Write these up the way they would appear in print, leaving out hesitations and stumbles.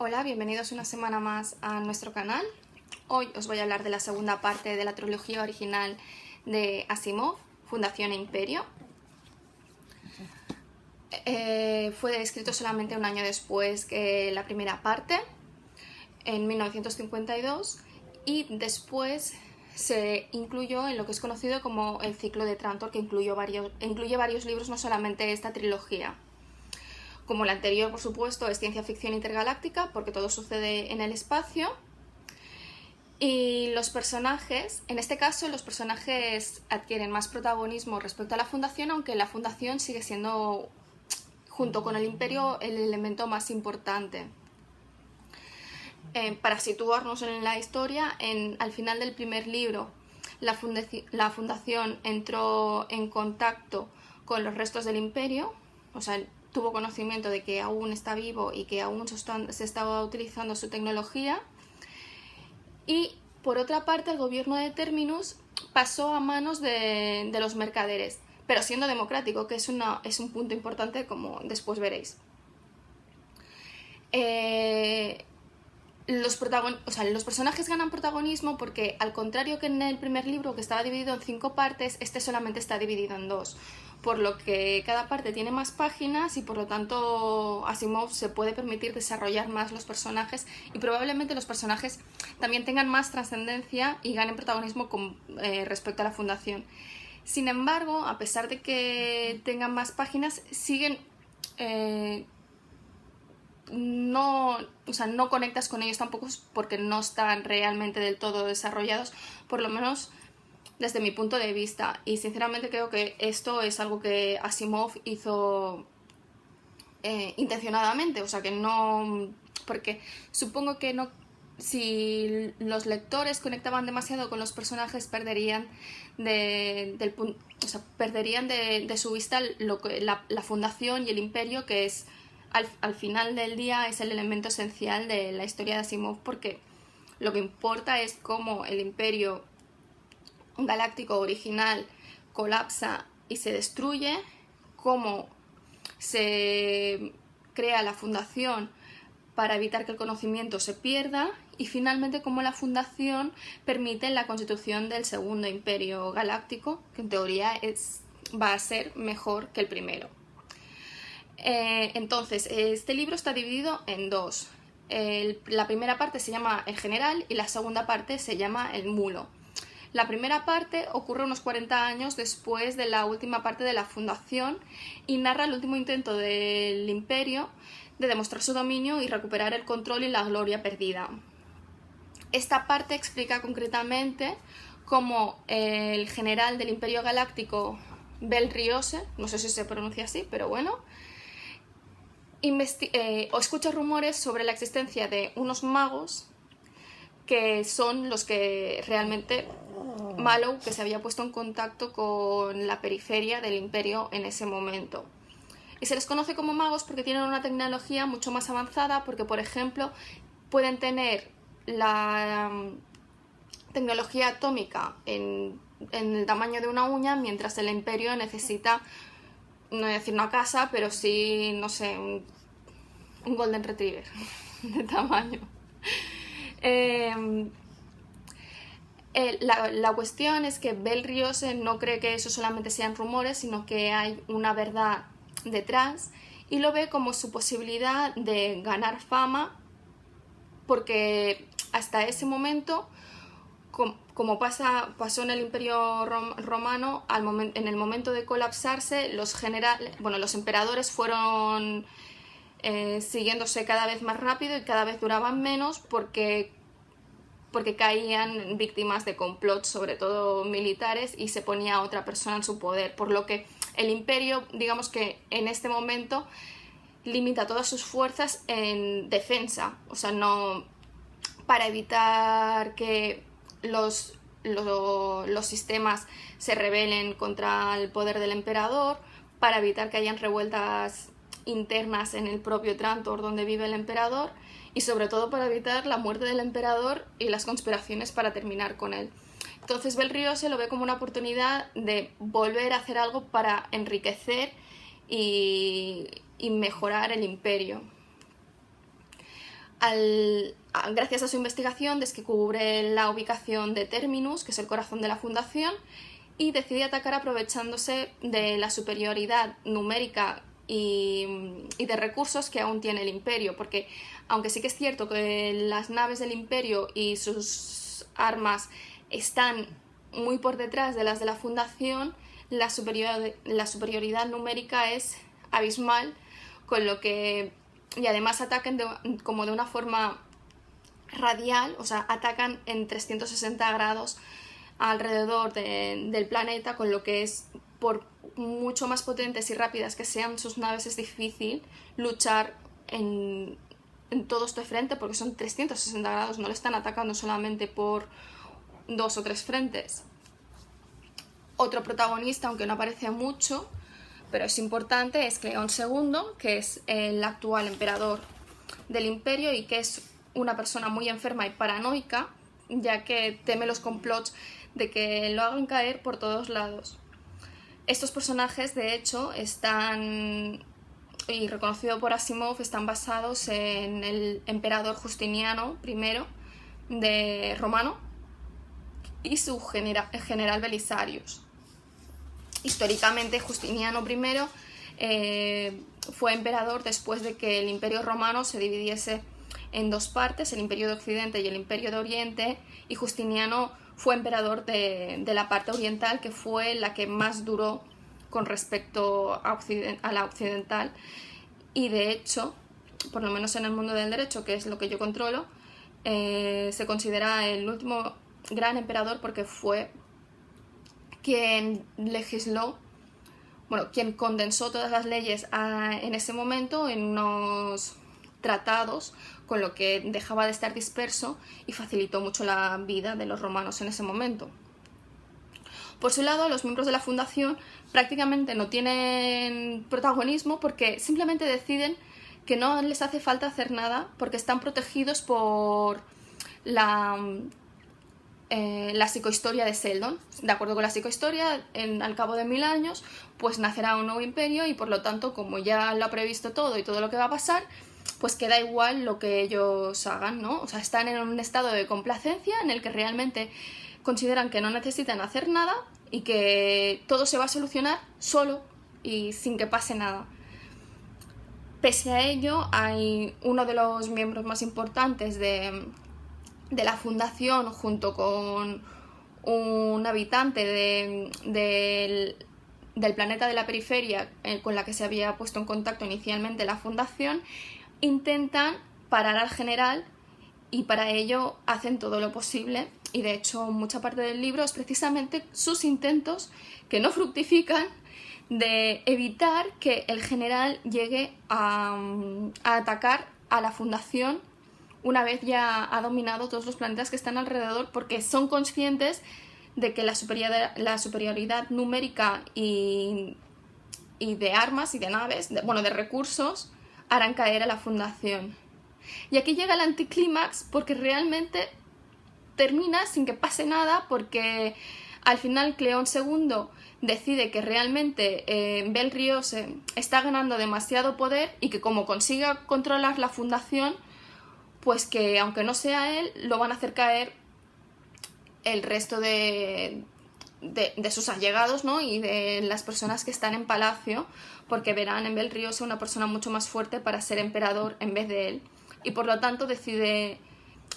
Hola, bienvenidos una semana más a nuestro canal. Hoy os voy a hablar de la segunda parte de la trilogía original de Asimov, Fundación e Imperio. Fue escrito solamente un año después que la primera parte, en 1952, y después se incluyó en lo que es conocido como el ciclo de Trantor, que incluye varios libros, no solamente esta trilogía. Como la anterior, por supuesto, es ciencia ficción intergaláctica, porque todo sucede en el espacio. Y los personajes, en este caso, los personajes adquieren más protagonismo respecto a la Fundación, aunque la Fundación sigue siendo, junto con el Imperio, el elemento más importante. Para situarnos en la historia, al final del primer libro, la Fundación entró en contacto con los restos del Imperio, o sea, tuvo conocimiento de que aún está vivo y que aún se estaba utilizando su tecnología. Y por otra parte, el gobierno de Terminus pasó a manos de los mercaderes, pero siendo democrático, que es un punto importante, como después veréis. Los personajes ganan protagonismo porque, al contrario que en el primer libro, que estaba dividido en 5 partes, este solamente está dividido en 2, por lo que cada parte tiene más páginas y por lo tanto Asimov se puede permitir desarrollar más los personajes, y probablemente los personajes también tengan más trascendencia y ganen protagonismo respecto a la Fundación. Sin embargo, a pesar de que tengan más páginas, siguen... no conectas con ellos tampoco, porque no están realmente del todo desarrollados, por lo menos desde mi punto de vista. Y sinceramente creo que esto es algo que Asimov hizo intencionadamente, o sea que no, porque supongo que no, si los lectores conectaban demasiado con los personajes, perderían de su vista la Fundación y el Imperio, que es al final del día es el elemento esencial de la historia de Asimov, porque lo que importa es cómo el Imperio galáctico original colapsa y se destruye, cómo se crea la Fundación para evitar que el conocimiento se pierda, y finalmente cómo la Fundación permite la constitución del segundo Imperio Galáctico, que en teoría va a ser mejor que el primero. Entonces, este libro está dividido en 2. La primera parte se llama El General y la segunda parte se llama El Mulo. La primera parte ocurre unos 40 años después de la última parte de la Fundación y narra el último intento del Imperio de demostrar su dominio y recuperar el control y la gloria perdida. Esta parte explica concretamente cómo el general del Imperio Galáctico, Bel Riose, no sé si se pronuncia así, pero bueno, escucha rumores sobre la existencia de unos magos que son los que realmente Mallow, que se había puesto en contacto con la periferia del Imperio en ese momento. Y se les conoce como magos porque tienen una tecnología mucho más avanzada, porque, por ejemplo, pueden tener la tecnología atómica en el tamaño de una uña, mientras el Imperio necesita, no voy a decir una casa, pero sí, no sé, un Golden Retriever de tamaño. La cuestión es que Bel Riose no cree que eso solamente sean rumores, sino que hay una verdad detrás, y lo ve como su posibilidad de ganar fama, porque hasta ese momento, como pasó en el Imperio Romano, en el momento de colapsarse, los emperadores fueron siguiéndose cada vez más rápido y cada vez duraban menos, porque caían víctimas de complots, sobre todo militares, y se ponía a otra persona en su poder, por lo que el Imperio, digamos que en este momento, limita todas sus fuerzas en defensa, o sea, no, para evitar que los sistemas se rebelen contra el poder del emperador, para evitar que hayan revueltas internas en el propio Trantor donde vive el emperador, y sobre todo para evitar la muerte del emperador y las conspiraciones para terminar con él. Entonces Bel Riose lo ve como una oportunidad de volver a hacer algo para enriquecer y mejorar el Imperio. Gracias a su investigación descubre la ubicación de Terminus, que es el corazón de la fundación, y decide atacar aprovechándose de la superioridad numérica y de recursos que aún tiene el Imperio, porque aunque sí que es cierto que las naves del Imperio y sus armas están muy por detrás de las de la Fundación, la superioridad numérica es abismal, con lo que... y además atacan como de una forma radial, o sea, atacan en 360 grados alrededor del planeta, con lo que es, por mucho más potentes y rápidas que sean sus naves, es difícil luchar en todo este frente, porque son 360 grados, no le están atacando solamente por 2 o 3 frentes. Otro protagonista, aunque no aparece mucho, pero es importante, es Cleón II, que es el actual emperador del Imperio y que es una persona muy enferma y paranoica, ya que teme los complots de que lo hagan caer por todos lados. Estos personajes, de hecho, están, y reconocido por Asimov, están basados en el emperador Justiniano I de Romano y su general Belisarius. Históricamente, Justiniano I fue emperador después de que el Imperio Romano se dividiese en dos partes, el Imperio de Occidente y el Imperio de Oriente, y Justiniano fue emperador de la parte oriental, que fue la que más duró con respecto a la occidental, y de hecho, por lo menos en el mundo del derecho, que es lo que yo controlo, se considera el último gran emperador porque fue quien legisló, bueno, quien condensó todas las leyes en ese momento en unos tratados, con lo que dejaba de estar disperso y facilitó mucho la vida de los romanos en ese momento. Por su lado, los miembros de la fundación prácticamente no tienen protagonismo porque simplemente deciden que no les hace falta hacer nada porque están protegidos por la psicohistoria de Seldon. De acuerdo con la psicohistoria, al cabo de 1000 años, pues nacerá un nuevo imperio y por lo tanto, como ya lo ha previsto todo y todo lo que va a pasar, pues queda igual lo que ellos hagan, ¿no? O sea, están en un estado de complacencia en el que realmente consideran que no necesitan hacer nada y que todo se va a solucionar solo y sin que pase nada. Pese a ello, hay uno de los miembros más importantes de la fundación, junto con un habitante del planeta de la periferia con la que se había puesto en contacto inicialmente la fundación, intentan parar al general y para ello hacen todo lo posible, y de hecho mucha parte del libro es precisamente sus intentos, que no fructifican, de evitar que el general llegue a atacar a la fundación una vez ya ha dominado todos los planetas que están alrededor, porque son conscientes de que la superioridad numérica y de armas y de naves, de recursos, harán caer a la fundación. Y aquí llega el anticlímax porque realmente termina sin que pase nada, porque al final Cleón II decide que realmente Bel-Riose está ganando demasiado poder y que como consiga controlar la fundación, pues que aunque no sea él, lo van a hacer caer el resto de sus allegados, ¿no? Y de las personas que están en palacio, porque verán en Bel-Riose una persona mucho más fuerte para ser emperador en vez de él. Y por lo tanto decide,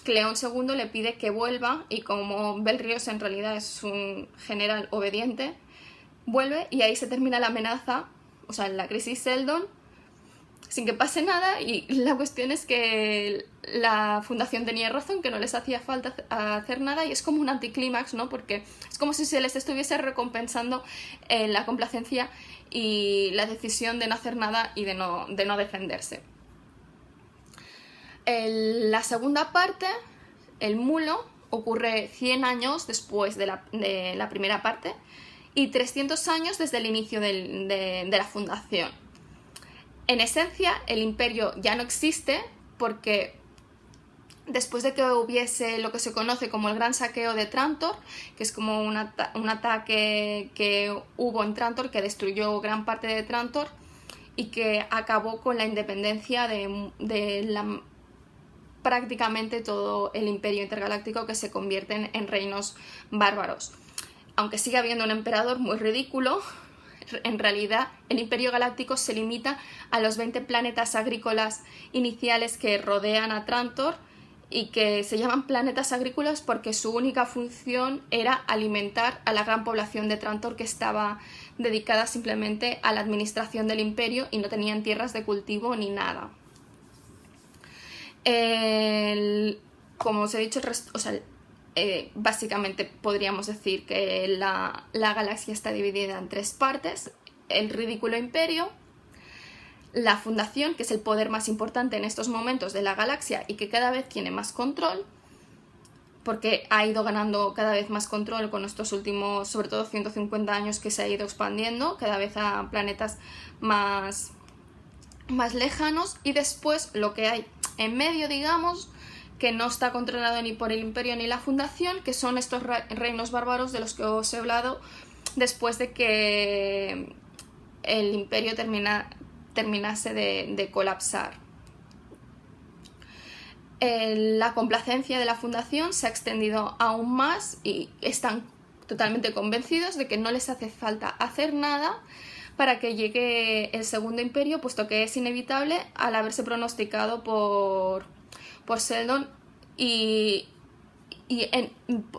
Cleón II le pide que vuelva, y como Bel-Riose en realidad es un general obediente, vuelve y ahí se termina la amenaza, o sea, la crisis Seldon, sin que pase nada. Y la cuestión es que la fundación tenía razón, que no les hacía falta hacer nada, y es como un anticlímax, ¿no? Porque es como si se les estuviese recompensando la complacencia y la decisión de no hacer nada y de no defenderse. La segunda parte, el mulo, ocurre 100 años después de la primera parte y 300 años desde el inicio de la fundación. En esencia, el imperio ya no existe porque después de que hubiese lo que se conoce como el gran saqueo de Trantor, que es como un ataque que hubo en Trantor que destruyó gran parte de Trantor y que acabó con la independencia de prácticamente todo el imperio intergaláctico, que se convierten en reinos bárbaros. Aunque sigue habiendo un emperador muy ridículo, en realidad el imperio galáctico se limita a los 20 planetas agrícolas iniciales que rodean a Trantor, y que se llaman planetas agrícolas porque su única función era alimentar a la gran población de Trantor, que estaba dedicada simplemente a la administración del imperio y no tenían tierras de cultivo ni nada. Como os he dicho, básicamente podríamos decir que la galaxia está dividida en 3 partes: el ridículo imperio, la fundación, que es el poder más importante en estos momentos de la galaxia y que cada vez tiene más control, porque ha ido ganando cada vez más control con estos últimos, sobre todo 150 años, que se ha ido expandiendo cada vez a planetas más lejanos. Y después lo que hay en medio, digamos, que no está controlado ni por el imperio ni la fundación, que son estos reinos bárbaros de los que os he hablado después de que el imperio terminase de colapsar. La complacencia de la fundación se ha extendido aún más y están totalmente convencidos de que no les hace falta hacer nada para que llegue el segundo imperio, puesto que es inevitable al haberse pronosticado por Seldon. Y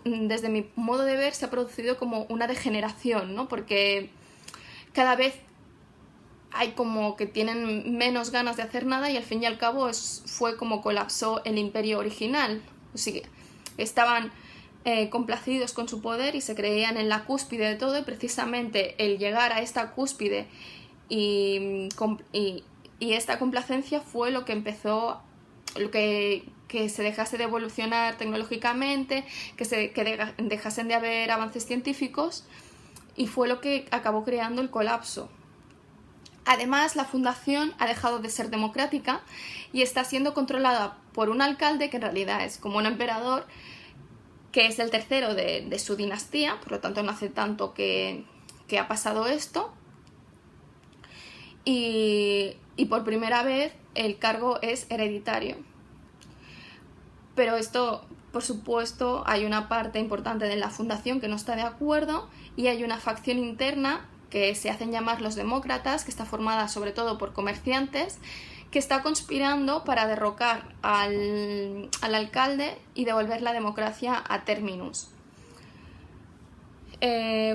desde mi modo de ver se ha producido como una degeneración, ¿no? Porque cada vez hay como que tienen menos ganas de hacer nada, y al fin y al cabo fue como colapsó el imperio original. O sea, estaban complacidos con su poder y se creían en la cúspide de todo, y precisamente el llegar a esta cúspide y esta complacencia fue lo que empezó, lo que se dejase de evolucionar tecnológicamente, que dejasen de haber avances científicos, y fue lo que acabó creando el colapso. Además, la fundación ha dejado de ser democrática y está siendo controlada por un alcalde que en realidad es como un emperador, que es el tercero de su dinastía, por lo tanto no hace tanto que ha pasado esto. Y por primera vez el cargo es hereditario. Pero esto, por supuesto, hay una parte importante de la fundación que no está de acuerdo, y hay una facción interna que se hacen llamar los demócratas, que está formada sobre todo por comerciantes, que está conspirando para derrocar al alcalde y devolver la democracia a Terminus.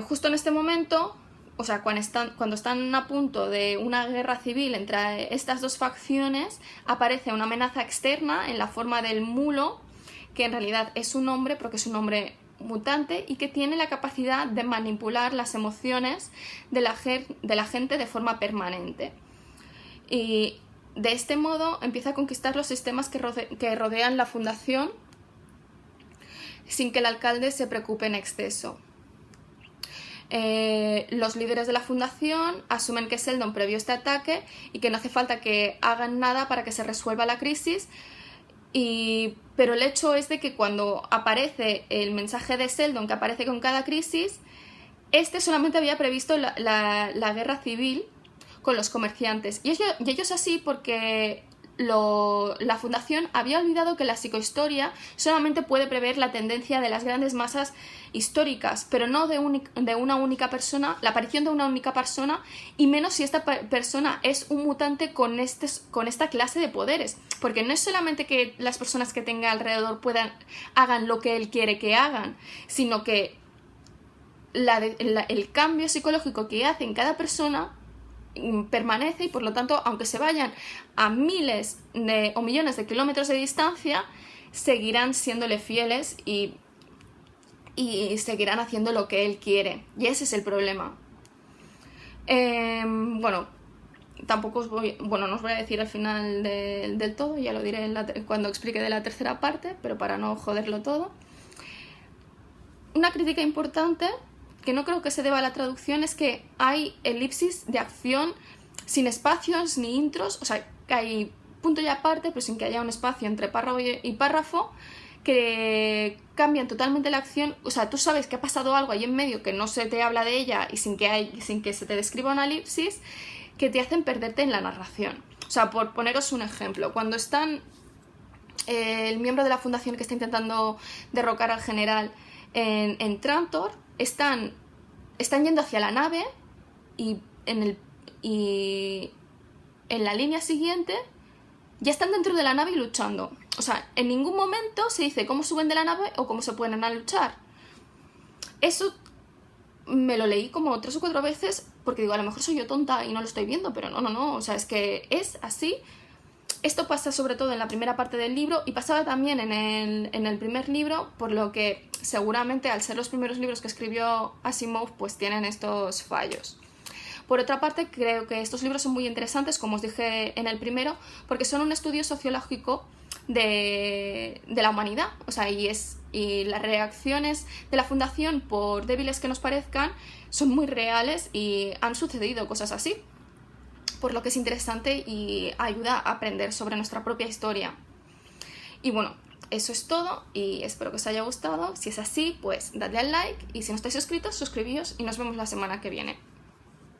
Justo en este momento, o sea, cuando están a punto de una guerra civil entre estas dos facciones, aparece una amenaza externa en la forma del mulo, que en realidad es un hombre, porque es un hombre mutante y que tiene la capacidad de manipular las emociones de la gente de forma permanente. Y de este modo empieza a conquistar los sistemas que rodean la fundación, sin que el alcalde se preocupe en exceso. Los líderes de la fundación asumen que Seldon previó este ataque y que no hace falta que hagan nada para que se resuelva la crisis, pero el hecho es de que cuando aparece el mensaje de Seldon, que aparece con cada crisis, este solamente había previsto la guerra civil con los comerciantes, y ellos así porque la fundación había olvidado que la psicohistoria solamente puede prever la tendencia de las grandes masas históricas, pero no de una única persona, la aparición de una única persona, y menos si esta persona es un mutante con esta clase de poderes, porque no es solamente que las personas que tenga alrededor hagan lo que él quiere que hagan, sino que el cambio psicológico que hace en cada persona permanece, y por lo tanto, aunque se vayan a miles o millones de kilómetros de distancia, seguirán siéndole fieles y seguirán haciendo lo que él quiere, y ese es el problema. Bueno, tampoco no os voy a decir al final del todo, ya lo diré cuando explique de la tercera parte, pero para no joderlo todo. Una crítica importante, que no creo que se deba a la traducción, es que hay elipsis de acción sin espacios ni intros, o sea, que hay punto y aparte, pero sin que haya un espacio entre párrafo y párrafo, que cambian totalmente la acción. O sea, tú sabes que ha pasado algo ahí en medio que no se te habla de ella, y sin que se te describa una elipsis, que te hacen perderte en la narración. O sea, por poneros un ejemplo, cuando están el miembro de la fundación que está intentando derrocar al general en Trantor, están yendo hacia la nave y en la línea siguiente ya están dentro de la nave y luchando. O sea, en ningún momento se dice cómo suben de la nave o cómo se ponen a luchar. Eso me lo leí como 3 o 4 veces porque digo, a lo mejor soy yo tonta y no lo estoy viendo, pero no, o sea, es que es así. Esto pasa sobre todo en la primera parte del libro y pasaba también en el primer libro, por lo que seguramente al ser los primeros libros que escribió Asimov, pues tienen estos fallos. Por otra parte, creo que estos libros son muy interesantes, como os dije en el primero, porque son un estudio sociológico de la humanidad. O sea, y las reacciones de la Fundación, por débiles que nos parezcan, son muy reales y han sucedido cosas así. Por lo que es interesante y ayuda a aprender sobre nuestra propia historia. Y bueno, eso es todo y espero que os haya gustado. Si es así, pues dadle al like y si no estáis suscritos, suscribíos y nos vemos la semana que viene.